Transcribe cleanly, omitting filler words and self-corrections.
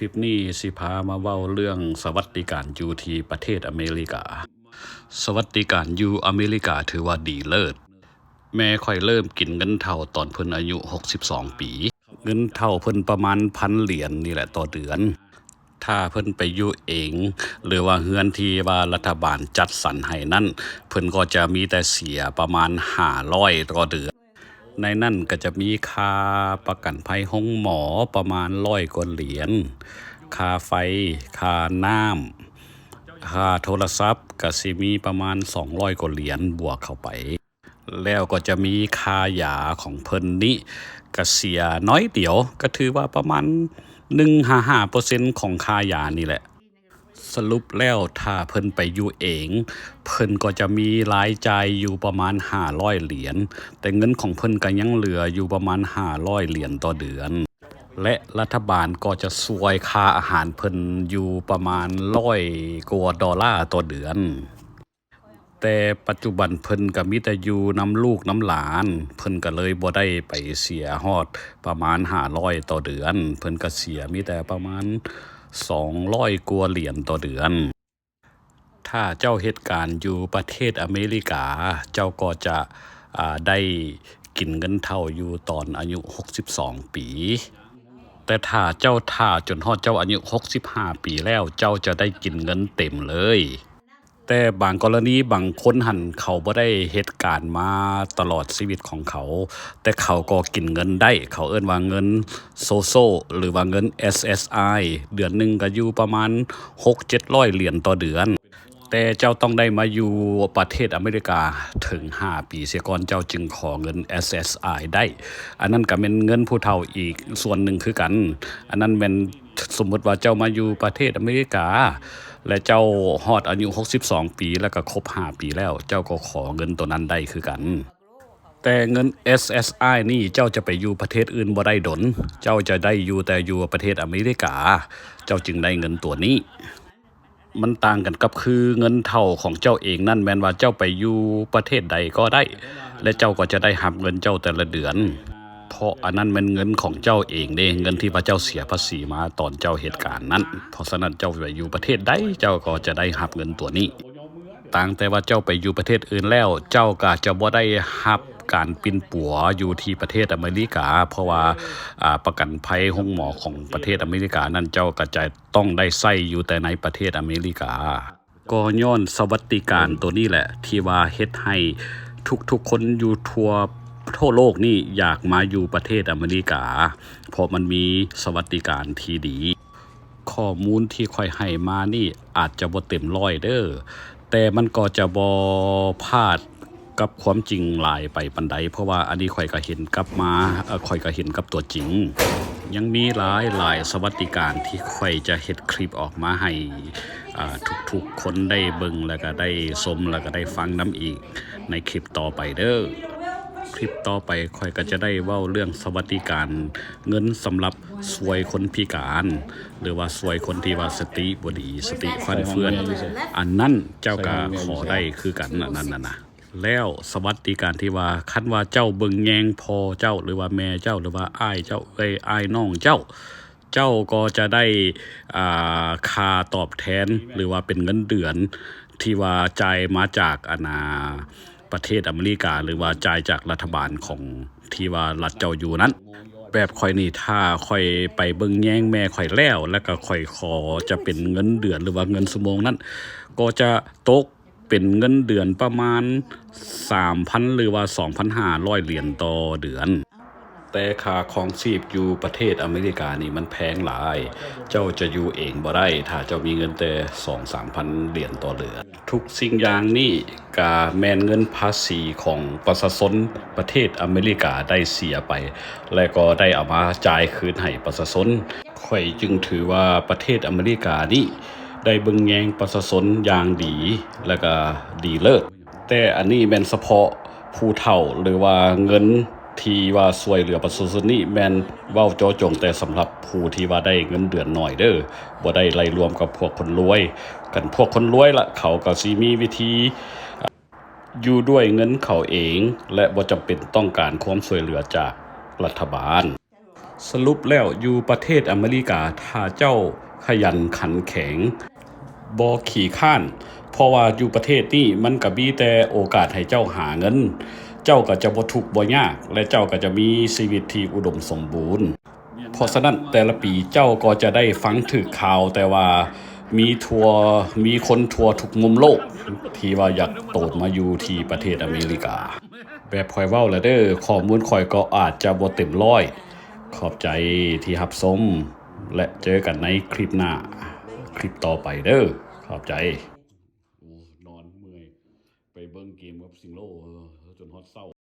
ลิปนี้สิพามาเว้าเรื่องสวัสดิการอยู่ที่ประเทศอเมริกาสวัสดิการอยู่อเมริกาถือว่าดีเลิศแม่ค่อยเริ่มกินเงินเฒ่าตอนเพิ่นอายุ62ปีเงินเฒ่าเพิ่นประมาณ1,000 เหรียญนี่แหละต่อเดือนถ้าเพิ่นไปอยู่เองหรือว่าเฮือนที่ว่ารัฐบาลจัดสรรให้นั่นเพิ่นก็จะมีแต่เสียประมาณ500ต่อเดือนในนั่นก็จะมีค่าประกันภัยห้องหมอประมาณ100 กว่าเหรียญค่าไฟค่าน้ำค่าโทรศัพท์ก็สิมีประมาณ200 กว่าเหรียญบวกเข้าไปแล้วก็จะมีค่ายาของเพิ่นนี่ก็เสียน้อยเดียวก็ถือว่าประมาณ1-5% ของค่ายานี่แหละสรุปแล้วถ้าเพิ่นไปอยู่เองเพิ่นก็จะมีรายจ่ายอยู่ประมาณ500 เหรียญแต่เงินของเพิ่นก็ยังเหลืออยู่ประมาณ500 เหรียญต่อเดือนและรัฐบาลก็จะช่วยค่าอาหารเพิ่นอยู่ประมาณ100 กว่าดอลลาร์ต่อเดือนแต่ปัจจุบันเพิ่นก็มีแต่อยู่นำลูกนำหลานเพิ่นก็เลยบ่ได้ไปเสียฮอดประมาณ500ต่อเดือนเพิ่นก็เสียมีแต่ประมาณ200 กว่าเหรียญต่อเดือนถ้าเจ้าเหตุการณ์อยู่ประเทศอเมริกาเจ้าก็จะได้กินเงินเฒ่าอยู่ตอนอายุ62 ปีแต่ถ้าเจ้าท่าจนฮอดเจ้าอายุ65 ปีแล้วเจ้าจะได้กินเงินเต็มเลยแต่บางกรณีบางคนหันเขาบ่ได้เหตุการณ์มาตลอดชีวิตของเขาแต่เขาก็กินเงินได้เขาเอิ้นว่าเงินโซโซหรือว่าเงิน SSI เดือนหนึ่งก็อยู่ประมาณ 6-700 เหรียญต่อเดือนแต่เจ้าต้องได้มาอยู่ประเทศอเมริกาถึง5 ปีเสียก่อนเจ้าจึงขอเงิน SSI ได้อันนั้นก็เป็นเงินผู้เฒ่าอีกส่วนหนึ่งคือกันอันนั้นเป็นสมมุติว่าเจ้ามาอยู่ประเทศอเมริกาและเจ้าฮอดอายุ62 ปีแล้วก็ครบ5 ปีแล้วเจ้าก็ขอเงินตัวนั้นได้คือกันแต่เงิน SSI นี่เจ้าจะไปอยู่ประเทศอื่นบ่ได้ดลเจ้าจะได้อยู่แต่อยู่ประเทศอเมริกาเจ้าจึงได้เงินตัวนี้มันต่างกันกับคือเงินเฒ่าของเจ้าเองนั่นแม้นว่าเจ้าไปอยู่ประเทศใดก็ได้และเจ้าก็จะได้รับเงินเจ้าแต่ละเดือนเพราะอันนั้นเป็นเงินของเจ้าเองเด้เงินที่พระเจ้าเสียภาษีมาตอนเจ้าเหตุการณ์นั้นเพราะฉะนั้นเจ้าไปอยู่ประเทศใดเจ้าก็จะได้รับเงินตัวนี้ต่างแต่ว่าเจ้าไปอยู่ประเทศอื่นแล้วเจ้าก็จะบ่ได้รับการปินปัวอยู่ที่ประเทศอเมริกาเพราะว่าประกันภัยห้องหมอของประเทศอเมริกานั้นเจ้าก็จะต้องได้ใช้อยู่แต่ในประเทศอเมริกาก็ย้อนสวัสดิการตัวนี้แหละที่ว่าเฮ็ดให้ทุกๆคนอยู่ทั่วโลกนี่อยากมาอยู่ประเทศอเมริกาเพราะมันมีสวัสดิการที่ดีข้อมูลที่ค่อยให้มานี่อาจจะบ่เต็มร้อยเด้อแต่มันก็จะบ่พลาดกับความจริงหลายไปปานใดเพราะว่าอันนี้ข่อยก็เห็นกับข่อยก็เห็นกับตัวจริงยังมีหลายสวัสดิการที่ข่อยจะเฮ็ดคลิปออกมาให้ทุกคนได้เบิ่งแล้วก็ได้ชมแล้วก็ได้ฟังนำอีกในคลิปต่อไปเด้อคลิปต่อไปข่อยก็จะได้เว้าเรื่องสวัสดิการเงินสำหรับช่วยคนพิการหรือว่าช่วยคนที่ว่าสติบ่ดีสติฟั่นเฟือนอันนั้นเจ้าก็ขอได้คือกันอันนั้นน่ะแล้วสวัสดิการที่ว่าคันว่าเจ้าเบิ่งแยงพ่อเจ้าหรือว่าแม่เจ้าหรือว่าอ้ายเจ้าอ้ายน้องเจ้าก็จะได้ค่าตอบแทนหรือว่าเป็นเงินเดือนที่ว่าจ่ายมาจากประเทศอเมริกาหรือว่าจ่ายจากรัฐบาลของที่ว่ารัฐเจ้าอยู่นั้นแบบข่อยนี่ถ้าข่อยไปเบิ่งแยงแม่ข่อยแล้วก็ข่อยขอจะเป็นเงินเดือนหรือว่าเงินชั่วโมงนั้นก็จะตกเป็นเงินเดือนประมาณ 3,000 หรือว่า 2,500 เหรียญต่อเดือนแต่ค่าครองชีพอยู่ประเทศอเมริกานี่มันแพงหลายเจ้าจะอยู่เองบ่ได้ถ้าเจ้ามีเงินแต่ 2-3,000 เหรียญต่อเดือนทุกสิ่งอย่างนี่ก็แม่นเงินภาษีของประชาชนประเทศอเมริกาได้เสียไปและก็ได้เอามาจ่ายคืนให้ประชาชนข่อยจึงถือว่าประเทศอเมริกานี่ได้เบิ่งแยงประชาชนอย่างดีและก็ดีเลิศแต่อันนี้แม่นเฉพาะผู้เฒ่าหรือว่าเงินที่ว่าช่วยเหลือประชาชนนี่แม่นเว้าเจาะจงแต่สำหรับผู้ที่ว่าได้เงินเดือนน้อยเด้อบ่ได้ไล่รวมกับพวกคนรวยกันพวกคนรวยล่ะเขาก็สิมีวิธีอยู่ด้วยเงินเขาเองและบ่จำเป็นต้องการความช่วยเหลือจากรัฐบาล สรุปแล้วอยู่ประเทศอเมริกาถ้าเจ้าขยันขันแข็งบ่ขี้ข้านเพราะว่าอยู่ประเทศนี้มันก็มีแต่โอกาสให้เจ้าหาเงินเจ้าก็จะบ่ทุกข์บ่ยากและเจ้าก็จะมีชีวิตที่อุดมสมบูรณ์เพราะฉะนั้นแต่ละปีเจ้าก็จะได้ฟังถึกข่าวแต่ว่ามีคนทั่วทุกมุมโลกที่ว่าอยากโตดมาอยู่ที่ประเทศอเมริกาแบบข่อยเว้าแล้วเด้อข้อมูลข่อยก็อาจจะบ่เต็มร้อยขอบใจที่รับชมและเจอกันในคลิปหน้าคลิปต่อไปเด้อขอบใจนอนเมื่อยไปเบิ่งเกมกับซิงโลจนฮอดเช้า